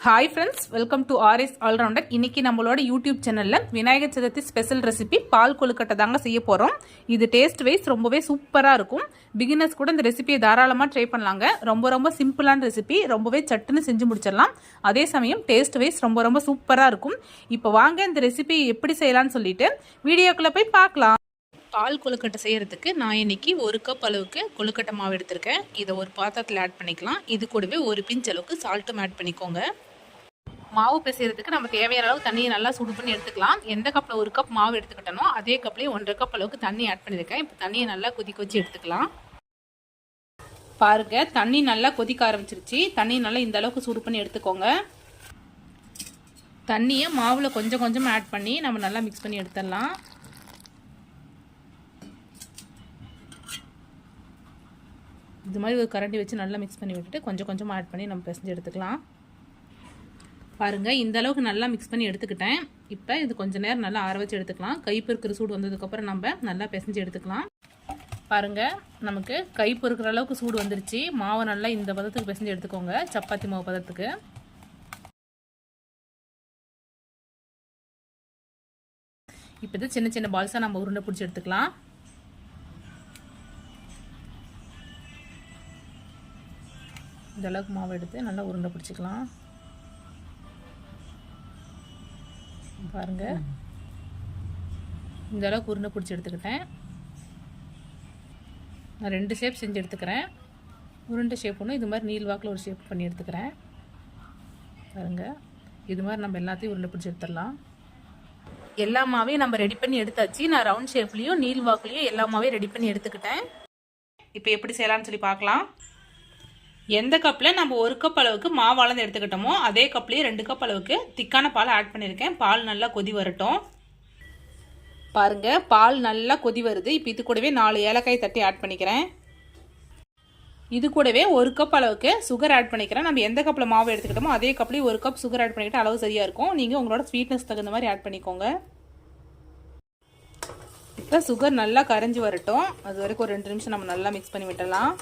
Hi friends, welcome to RS allrounder. இன்னைக்கு நம்மளோட YouTube சேனலில் விநாயகர் சதுர்த்தி ஸ்பெஷல் ரெசிபி பால் கொழுக்கட்டை தாங்க செய்ய போகிறோம். இது டேஸ்ட் வைஸ் ரொம்பவே சூப்பராக இருக்கும். பிகினர்ஸ் கூட இந்த ரெசிபியை தாராளமாக ட்ரை பண்ணலாங்க. ரொம்ப சிம்பிளான ரெசிபி, ரொம்பவே சட்டுன்னு செஞ்சு முடிச்சிடலாம். அதே சமயம் டேஸ்ட் வைஸ் ரொம்ப சூப்பராக இருக்கும். இப்போ வாங்க இந்த ரெசிபி எப்படி செய்யலாம்னு சொல்லிட்டு வீடியோக்குள்ளே போய் பார்க்கலாம். பால் கொழுக்கட்டை செய்கிறதுக்கு நான் இன்றைக்கி 1 கப் அளவுக்கு கொழுக்கட்டை மாவு எடுத்திருக்கேன். இதை ஒரு பாத்திரத்தில் ஆட் பண்ணிக்கலாம். இது கூடவே ஒரு பிஞ்ச் அளவுக்கு சால்ட்டும் ஆட் பண்ணிக்கோங்க. மாவு பிசைறதுக்கு நம்ம தேவையான அளவு தண்ணியை நல்லா சுடு பண்ணி எடுத்துக்கலாம். எந்த கப்பில் 1 கப் மாவு எடுத்துக்கிட்டனோ அதே கப்லேயே 1.5 கப் அளவுக்கு தண்ணி ஆட் பண்ணியிருக்கேன். இப்போ தண்ணியை நல்லா கொதிக்க வச்சு எடுத்துக்கலாம். பாருங்க, தண்ணி நல்லா கொதிக்க ஆரம்பிச்சிருச்சு. தண்ணி நல்லா இந்த அளவுக்கு சூடு பண்ணி எடுத்துக்கோங்க. தண்ணியை மாவில் கொஞ்சம் ஆட் பண்ணி நம்ம நல்லா மிக்ஸ் பண்ணி எடுத்துடலாம். இது மாதிரி ஒரு கரண்டி வச்சு நல்லா மிக்ஸ் பண்ணி விட்டுட்டு கொஞ்சம் ஆட் பண்ணி நம்ம பிசைஞ்சு எடுத்துக்கலாம். பாருங்கள், இந்த அளவுக்கு நல்லா மிக்ஸ் பண்ணி எடுத்துக்கிட்டேன். இப்போ இது கொஞ்சம் நேரம் நல்லா ஆற வச்சு எடுத்துக்கலாம். கை பொறுக்கிற சூடு வந்ததுக்கப்புறம் நம்ம நல்லா பிசைஞ்சு எடுத்துக்கலாம். பாருங்கள், நமக்கு கை பொறுக்கிற அளவுக்கு சூடு வந்துருச்சு. மாவை நல்லா இந்த பதத்துக்கு பிசைஞ்சு எடுத்துக்கோங்க, சப்பாத்தி மாவு பதத்துக்கு. இப்போ இது சின்ன பால்ஸாக நம்ம உருண்டை பிடிச்சி எடுத்துக்கலாம். இந்த அளவுக்கு மாவு எடுத்து நல்லா உருண்டை பிடிச்சிக்கலாம். பாருங்கள், இந்த அளவுக்கு உருண்டை பிடிச்சி எடுத்துக்கிட்டேன். நான் 2 ஷேப் செஞ்சு எடுத்துக்கிறேன். உருண்டை ஷேப் ஒன்று, இது மாதிரி நீள்வாக்கில் ஒரு ஷேப் பண்ணி எடுத்துக்கிறேன். பாருங்கள், இது மாதிரி நம்ம எல்லாத்தையும் உருண்டை பிடிச்சி எடுத்துடலாம். எல்லா மாவையும் நம்ம ரெடி பண்ணி எடுத்தாச்சு. நான் ரவுண்ட் ஷேப்லேயும் நீள்வாக்குலேயும் எல்லா மாவையும் ரெடி பண்ணி எடுத்துக்கிட்டேன். இப்போ எப்படி செய்யலாம்னு சொல்லி பார்க்கலாம். எந்த கப்பில் நம்ம 1 கப் அளவுக்கு மாவு அளந்து எடுத்துக்கிட்டோமோ அதே கப்லேயே 2 கப் அளவுக்கு திக்கான பால் ஆட் பண்ணியிருக்கேன். பால் நல்லா கொதி வரட்டும். பாருங்கள், பால் நல்லா கொதி வருது. இப்போ இது கூடவே 4 ஏலக்காய் தட்டி ஆட் பண்ணிக்கிறேன். இது கூடவே 1 கப் அளவுக்கு சுகர் ஆட் பண்ணிக்கிறேன். நம்ம எந்த கப்பில் மாவு எடுத்துக்கிட்டோமோ அதே கப்லேயே 1 கப் சுகர் ஆட் பண்ணிக்கிட்டு அளவு சரியாக இருக்கும். நீங்கள் உங்களோட ஸ்வீட்னஸ் தகுந்த மாதிரி ஆட் பண்ணிக்கோங்க. இப்போ சுகர் நல்லா கரைஞ்சி வரட்டும். அது வரைக்கும் ஒரு 2 நிமிஷம் நம்ம நல்லா மிக்ஸ் பண்ணி விட்டலாம்.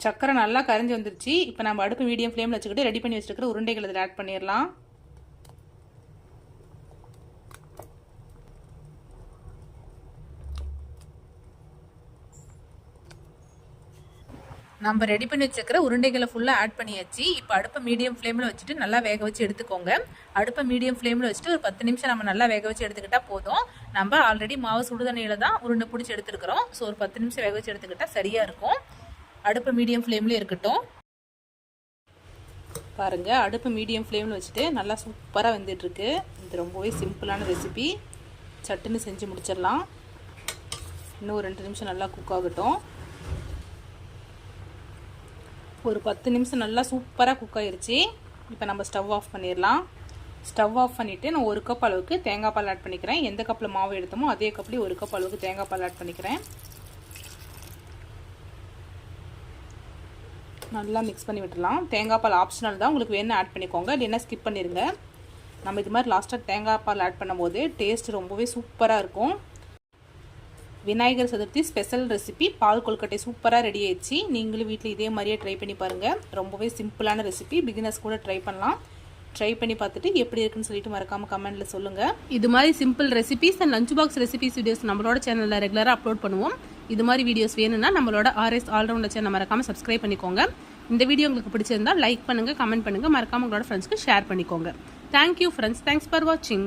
சக்கரை நல்லா கரைஞ்சி வந்துருச்சு. இப்போ நம்ம அடுப்பு மீடியம் ஃப்ளேமில் வச்சுக்கிட்டு ரெடி பண்ணி வச்சுருக்கிற உருண்டைகள் இதில் ஆட் பண்ணிடலாம். நம்ம ரெடி பண்ணி வச்சுருக்கிற உருண்டைகளை ஃபுல்லாக ஆட் பண்ணியாச்சு. இப்போ அடுப்பை மீடியம் ஃப்ளேமில் வச்சுட்டு நல்லா வேக வச்சு எடுத்துக்கோங்க. அடுப்பை மீடியம் ஃப்ளேமில் வச்சுட்டு ஒரு 10 நிமிஷம் நம்ம நல்லா வேக வச்சு எடுத்துக்கிட்டால் போதும். நம்ம ஆல்ரெடி மாவு சுடுதண்ணியில் தான் உருண்டை பிடிச்சி எடுத்துருக்கிறோம். ஸோ ஒரு 10 நிமிஷம் வேக வச்சு எடுத்துக்கிட்டால் சரியாக இருக்கும். அடுப்பு மீடியம் ஃப்ளேம்லேயே இருக்கட்டும். பாருங்கள், அடுப்பு மீடியம் ஃப்ளேமில் வச்சுட்டு நல்லா சூப்பராக வெந்துட்டுருக்கு. இது ரொம்பவே சிம்பிளான ரெசிபி, சட்டுன்னு செஞ்சு முடிச்சிடலாம். இன்னும் 2 நிமிஷம் நல்லா குக் ஆகட்டும். ஒரு 10 நிமிஷம் நல்லா சூப்பராக குக் ஆகிருச்சு. இப்போ நம்ம ஸ்டவ் ஆஃப் பண்ணிடலாம். ஸ்டவ் ஆஃப் பண்ணிவிட்டு நான் 1 கப் அளவுக்கு தேங்காய் பால் ஆட் பண்ணிக்கிறேன். எந்த கப்பில் மாவு எடுத்தோமோ அதே கப்லேயே 1 கப் அளவுக்கு தேங்காய் பால் ஆட் பண்ணிக்கிறேன். நல்லா மிக்ஸ் பண்ணி விட்டுடலாம். தேங்காய் பால் ஆப்ஷனல் தான், உங்களுக்கு வேணும் ஆட் பண்ணிக்கோங்க, இல்லைன்னா ஸ்கிப் பண்ணிடுங்க. நம்ம இது மாதிரி லாஸ்ட்டாக தேங்காய் பால் ஆட் பண்ணும்போது டேஸ்ட் ரொம்பவே சூப்பராக இருக்கும். விநாயகர் சதுர்த்தி ஸ்பெஷல் ரெசிபி பால் கொழுக்கட்டை சூப்பராக ரெடி ஆயிடுச்சு. நீங்களும் வீட்டில் இதே மாதிரியே ட்ரை பண்ணி பாருங்கள். ரொம்பவே சிம்பிளான ரெசிபி, பிகினர்ஸ் கூட ட்ரை பண்ணலாம். ட்ரை பண்ணி பார்த்துட்டு எப்படி இருக்குன்னு சொல்லிட்டு மறக்காமல் கமெண்ட்டில் சொல்லுங்கள். இது மாதிரி simple recipes and lunch box recipes videos நம்மளோட சேனலில் ரெகுலராக அப்லோட் பண்ணுவோம். இது மாதிரி வீடியோஸ் வேணும்னா நம்மளோட ஆர்எஸ் ஆல்ரவுண்டர் சேனல் மறக்காமல் சப்ஸ்கிரைப் பண்ணிக்கோங்க. இந்த வீடியோ உங்களுக்கு பிடிச்சிருந்தா லைக் பண்ணுங்கள், கமெண்ட் பண்ணுங்கள், மறக்காமல் உங்களோட ஃப்ரெண்ட்ஸ்க்கு ஷேர் பண்ணிக்கோங்க. தேங்க்யூ ஃப்ரெண்ட்ஸ், தேங்க்ஸ் ஃபார் வாட்சிங்.